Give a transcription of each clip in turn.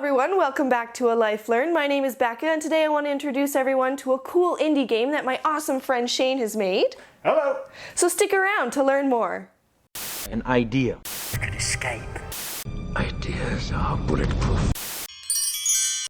everyone, welcome back to ALifeLearned. My name is Becca and today I want to introduce everyone to a cool indie game that my awesome friend Shane has made. Hello! So stick around to learn more. An idea. An escape. Ideas are bulletproof.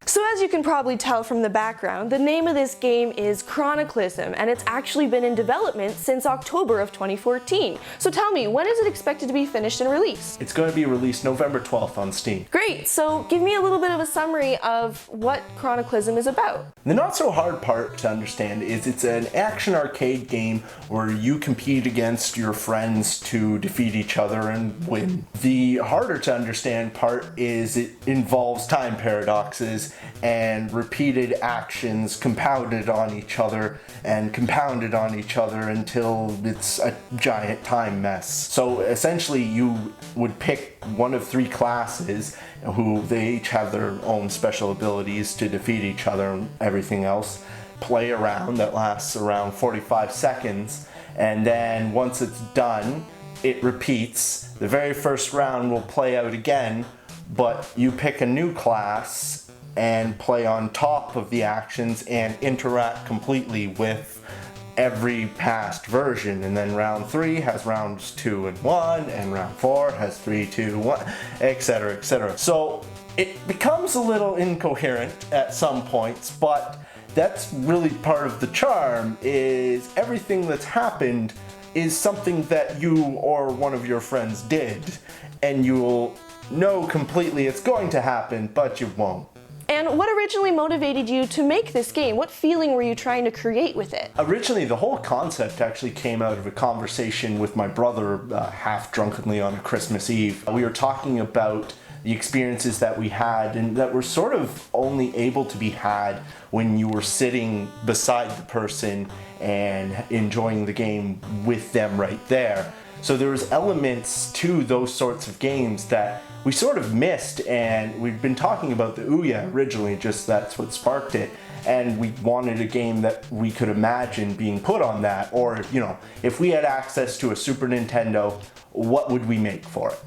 So as you can probably tell from the background, the name of this game is Chronoclysm, and it's actually been in development since October of 2014. So tell me, when is it expected to be finished and released? It's going to be released November 12th on Steam. Great, so give me a little bit of a summary of what Chronoclysm is about. The not so hard part to understand is it's an action arcade game where you compete against your friends to defeat each other and win. The harder to understand part is it involves time paradoxes and repeated actions compounded on each other and compounded on each other until it's a giant time mess. So essentially you would pick one of three classes who they each have their own special abilities to defeat each other and everything else. Play a round that lasts around 45 seconds, and then once it's done, it repeats. The very first round will play out again, but you pick a new class and play on top of the actions and interact completely with every past version. And then round 3 has rounds 2 and 1, and round 4 has 3, 2, 1, etc., etc. So it becomes a little incoherent at some points, but that's really part of the charm, is everything that's happened is something that you or one of your friends did, and you'll know completely it's going to happen, but you won't. And what originally motivated you to make this game? What feeling were you trying to create with it? Originally, the whole concept actually came out of a conversation with my brother half drunkenly on Christmas Eve. We were talking about the experiences that we had and that were sort of only able to be had when you were sitting beside the person and enjoying the game with them right there. So there was elements to those sorts of games that we sort of missed, and we've been talking about the Ouya originally, just that's what sparked it, and we wanted a game that we could imagine being put on that, or, you know, if we had access to a Super Nintendo, what would we make for it?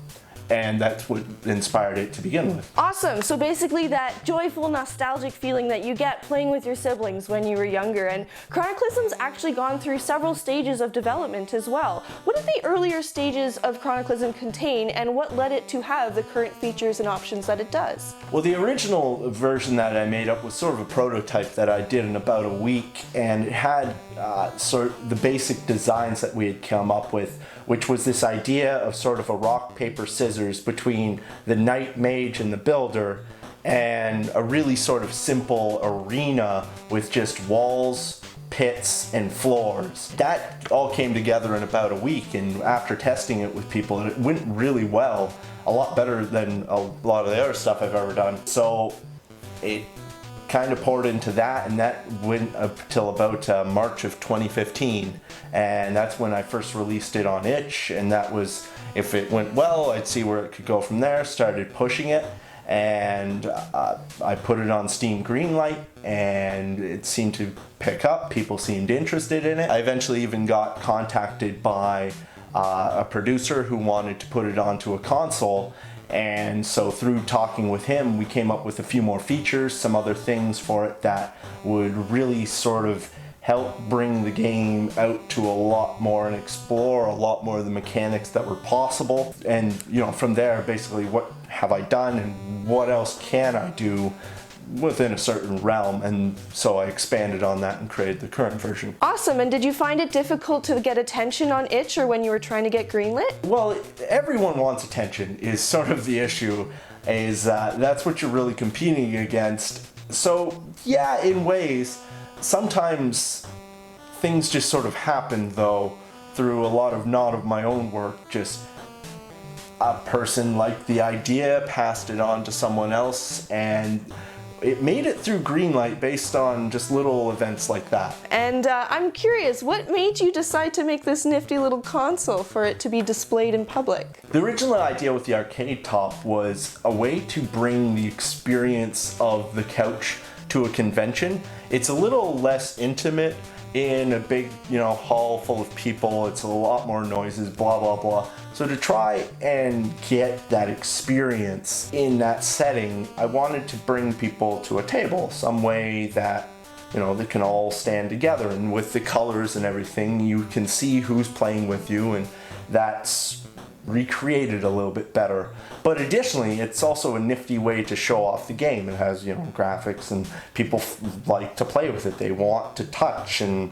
And that's what inspired it to begin with. Awesome, so basically that joyful, nostalgic feeling that you get playing with your siblings when you were younger, and Chronoclysm's actually gone through several stages of development as well. What did the earlier stages of Chronoclysm contain, and what led it to have the current features and options that it does? Well, the original version that I made up was sort of a prototype that I did in about a week, and it had sort of the basic designs that we had come up with, which was this idea of sort of a rock, paper, scissors between the knight mage and the builder, and a really sort of simple arena with just walls, pits, and floors. That all came together in about a week, and after testing it with people, it went really well. A lot better than a lot of the other stuff I've ever done. So it kind of poured into that, and that went up till about March of 2015, and that's when I first released it on itch, and that was, if it went well, I'd see where it could go from there. Started pushing it, and I put it on Steam Greenlight, and it seemed to pick up. People seemed interested in it. I eventually even got contacted by a producer who wanted to put it onto a console, and so through talking with him, we came up with a few more features, some other things for it that would really sort of help bring the game out to a lot more and explore a lot more of the mechanics that were possible. And, you know, from there, basically, what have I done and what else can I do within a certain realm, and so I expanded on that and created the current version. Awesome, and did you find it difficult to get attention on itch or when you were trying to get greenlit? Well, everyone wants attention is sort of the issue, is that's what you're really competing against. So yeah, in ways, sometimes things just sort of happen though, through a lot of not of my own work, just a person liked the idea, passed it on to someone else, and it made it through Greenlight based on just little events like that. And I'm curious, what made you decide to make this nifty little console for it to be displayed in public? The original idea with the arcade top was a way to bring the experience of the couch to a convention. It's a little less intimate in a big, hall full of people. It's a lot more noises, blah, blah, blah. So to try and get that experience in that setting, I wanted to bring people to a table, some way that, they can all stand together, and with the colors and everything, you can see who's playing with you, and that's recreated a little bit better. But additionally, it's also a nifty way to show off the game. It has, graphics, and people like to play with it. They want to touch and,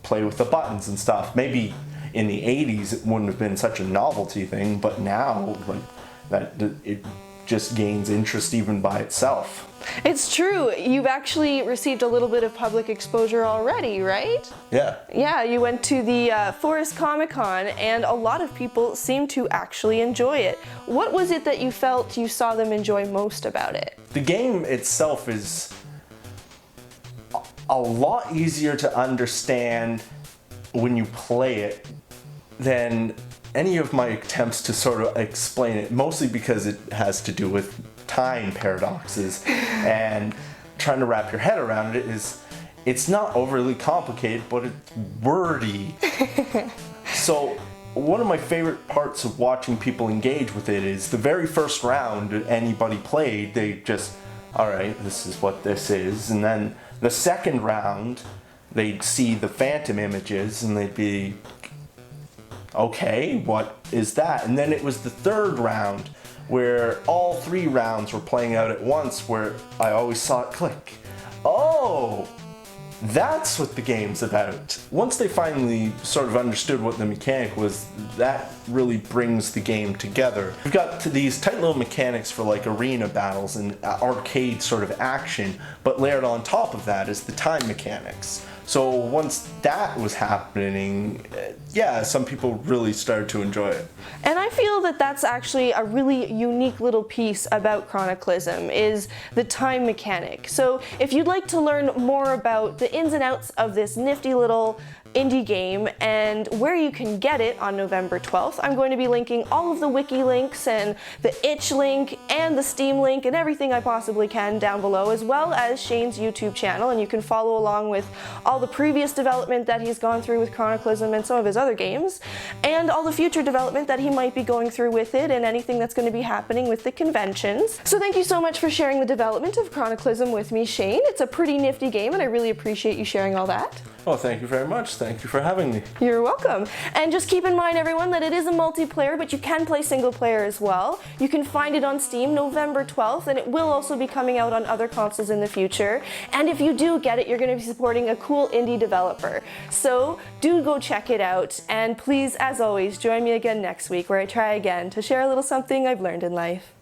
play with the buttons and stuff. Maybe in the 80s it wouldn't have been such a novelty thing, but now it just gains interest even by itself. It's true. You've actually received a little bit of public exposure already, right? Yeah. Yeah, you went to the Forest Comic-Con, and a lot of people seem to actually enjoy it. What was it that you felt you saw them enjoy most about it? The game itself is a lot easier to understand when you play it than any of my attempts to sort of explain it, mostly because it has to do with time paradoxes, and trying to wrap your head around it it's not overly complicated, but it's wordy. So one of my favorite parts of watching people engage with it is the very first round anybody played, they just, all right, this is what this is. And then the second round, they'd see the phantom images and they'd be, okay, what is that? And then it was the third round where all 3 rounds were playing out at once, where I always saw it click. Oh, that's what the game's about. Once they finally sort of understood what the mechanic was, that really brings the game together. We've got these tight little mechanics for like arena battles and arcade sort of action, but layered on top of that is the time mechanics. So once that was happening, yeah, some people really started to enjoy it. And I feel that that's actually a really unique little piece about Chronoclysm, is the time mechanic. So if you'd like to learn more about the ins and outs of this nifty little indie game and where you can get it on November 12th, I'm going to be linking all of the wiki links and the itch link and the Steam link and everything I possibly can down below, as well as Shane's YouTube channel, and you can follow along with all the previous development that he's gone through with Chronoclysm and some of his other games, and all the future development that he might be going through with it, and anything that's going to be happening with the conventions. So thank you so much for sharing the development of Chronoclysm with me, Shane. It's a pretty nifty game, and I really appreciate you sharing all that. Well, thank you very much. Thank you for having me. You're welcome. And just keep in mind, everyone, that it is a multiplayer, but you can play single player as well. You can find it on Steam November 12th, and it will also be coming out on other consoles in the future. And if you do get it, you're going to be supporting a cool indie developer. So do go check it out. And please, as always, join me again next week, where I try again to share a little something I've learned in life.